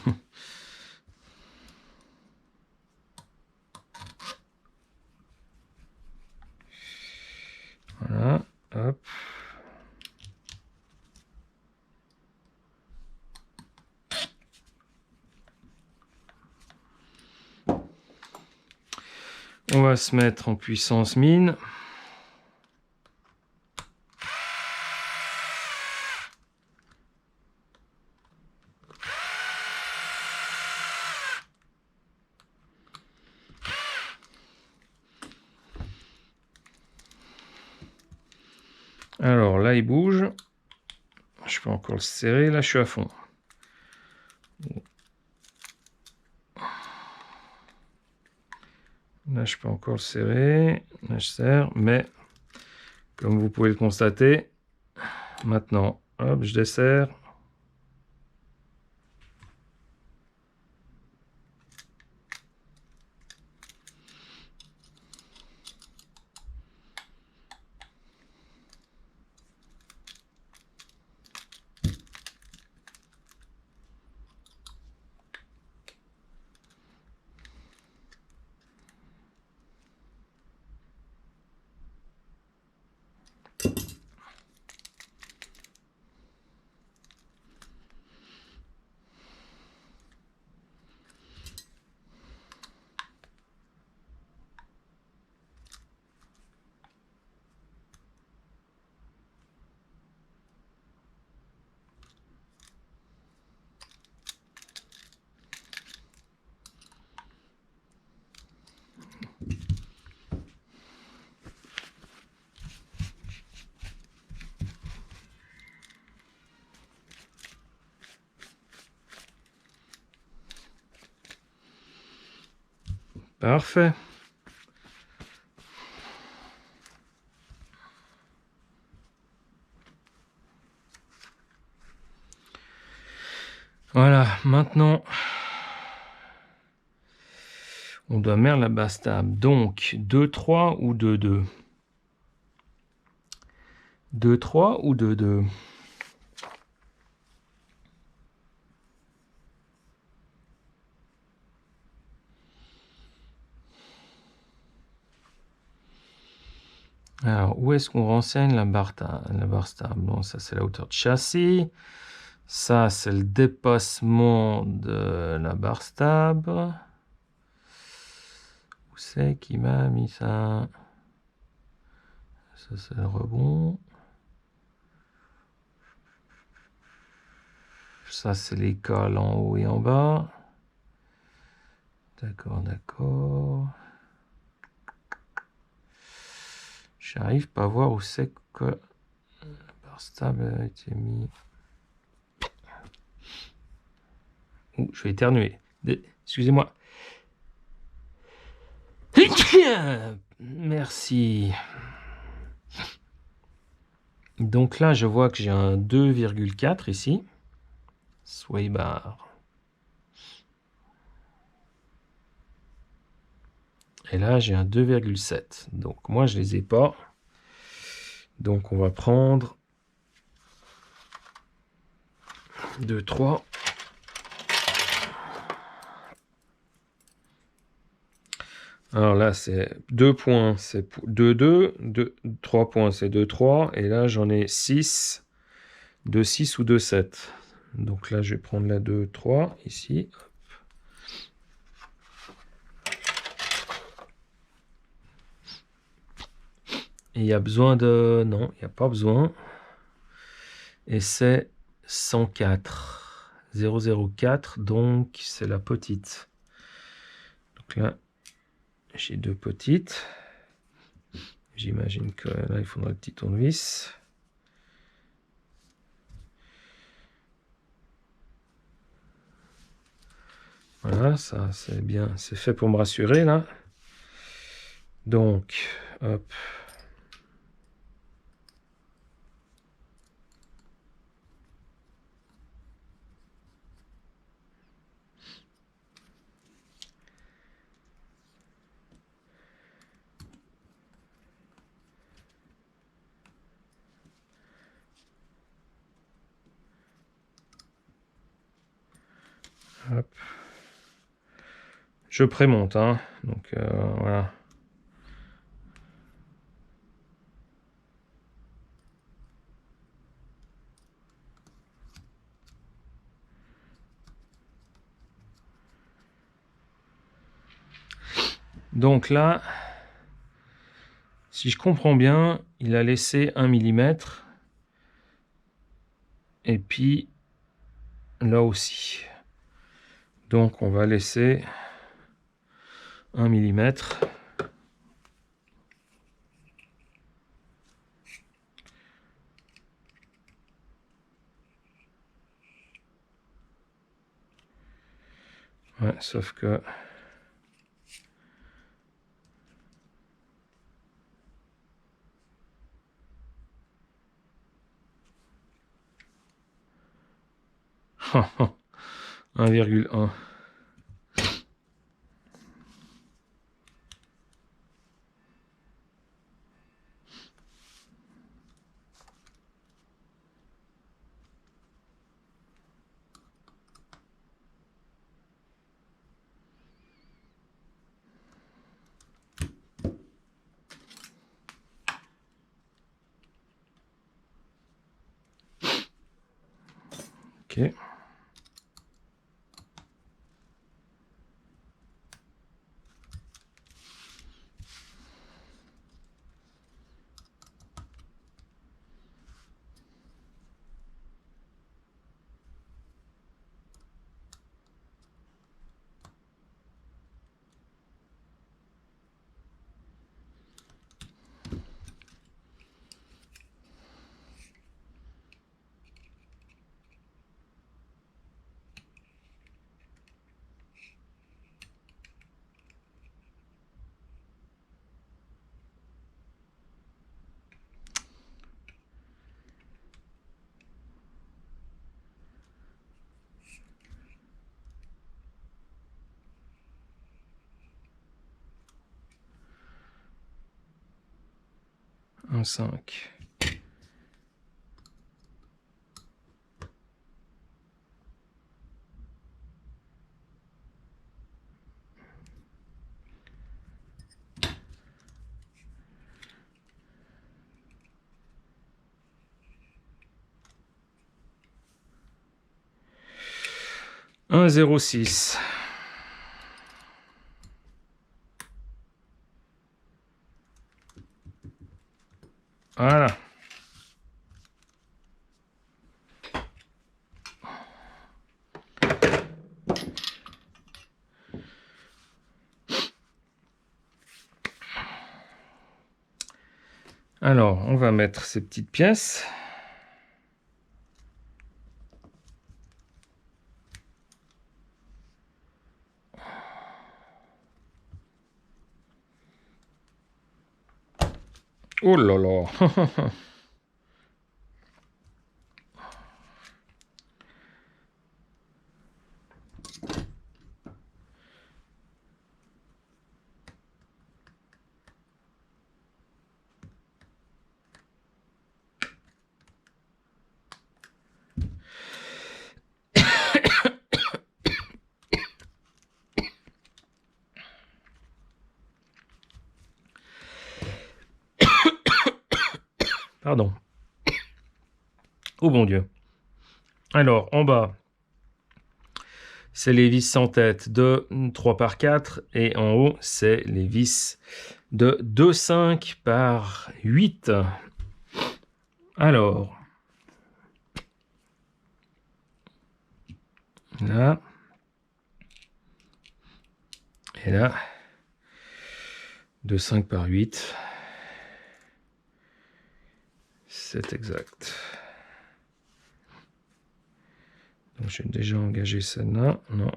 Voilà, hop. On va se mettre en puissance mine. Alors là, il bouge. Je peux encore le serrer. Là, je suis à fond. Là, je peux encore le serrer. Là, je serre. Mais, comme vous pouvez le constater, maintenant, hop, je desserre. Parfait. Voilà, maintenant, on doit mettre la basse table. Donc, 2-3 ou 2-2 2-3 ou 2-2 Alors, où est-ce qu'on renseigne la barre stable? Bon, ça, c'est la hauteur de châssis. Ça, c'est le dépassement de la barre stable. Où c'est qui m'a mis ça? Ça, c'est le rebond. Ça, c'est les cales en haut et en bas. D'accord, d'accord. J'arrive pas à voir où c'est que la barre stable a été mise. Ouh, je vais éternuer. Excusez-moi. Merci. Donc là, je vois que j'ai un 2,4 ici. Sway bar. Et là, j'ai un 2,7. Donc moi, je les ai pas. Donc on va prendre 2, 3. Alors là, c'est 2 points, c'est 2, 2, 3 points, c'est 2, 3. Et là, j'en ai 6, 2, 6 ou 2, 7. Donc là, je vais prendre la 2, 3, ici. Et il y a besoin de... Non, il n'y a pas besoin. Et c'est 104. 004, donc c'est la petite. Donc là, j'ai 2 petites. J'imagine que là, il faudra le petit tournevis. Voilà, ça c'est bien, c'est fait pour me rassurer là. Donc, hop. Hop. Je prémonte, hein. Donc voilà. Donc là, si je comprends bien, il a laissé 1 mm. Et puis là aussi. Donc on va laisser 1 mm. Ouais, sauf que... « 1,1 ». Ok. Un 5. Un 0,6. Voilà. Alors, on va mettre ces petites pièces. Oh là là. Pardon. Oh bon Dieu. Alors, en bas, c'est les vis sans tête de 3 par 4 et en haut, c'est les vis de 2,5 par 8. Alors, là, et là, 2,5 par 8, c'est exact. Donc, j'ai déjà engagé celle-là, non.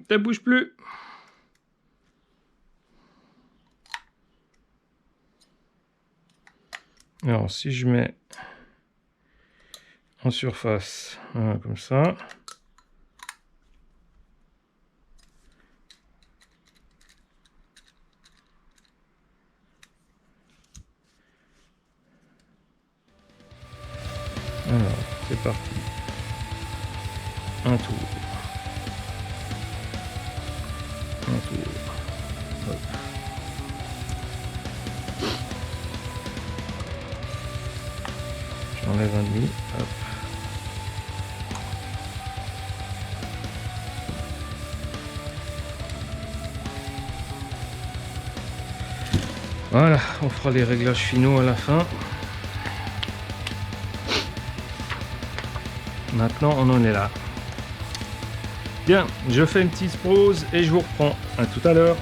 Ça bouge plus. Alors, si je mets en surface, voilà, comme ça. Alors, c'est parti. Un tour. Un tour. Hop. J'enlève un demi. Hop. Voilà, on fera les réglages finaux à la fin. Maintenant, on en est là. Bien, je fais une petite pause et je vous reprends. À tout à l'heure.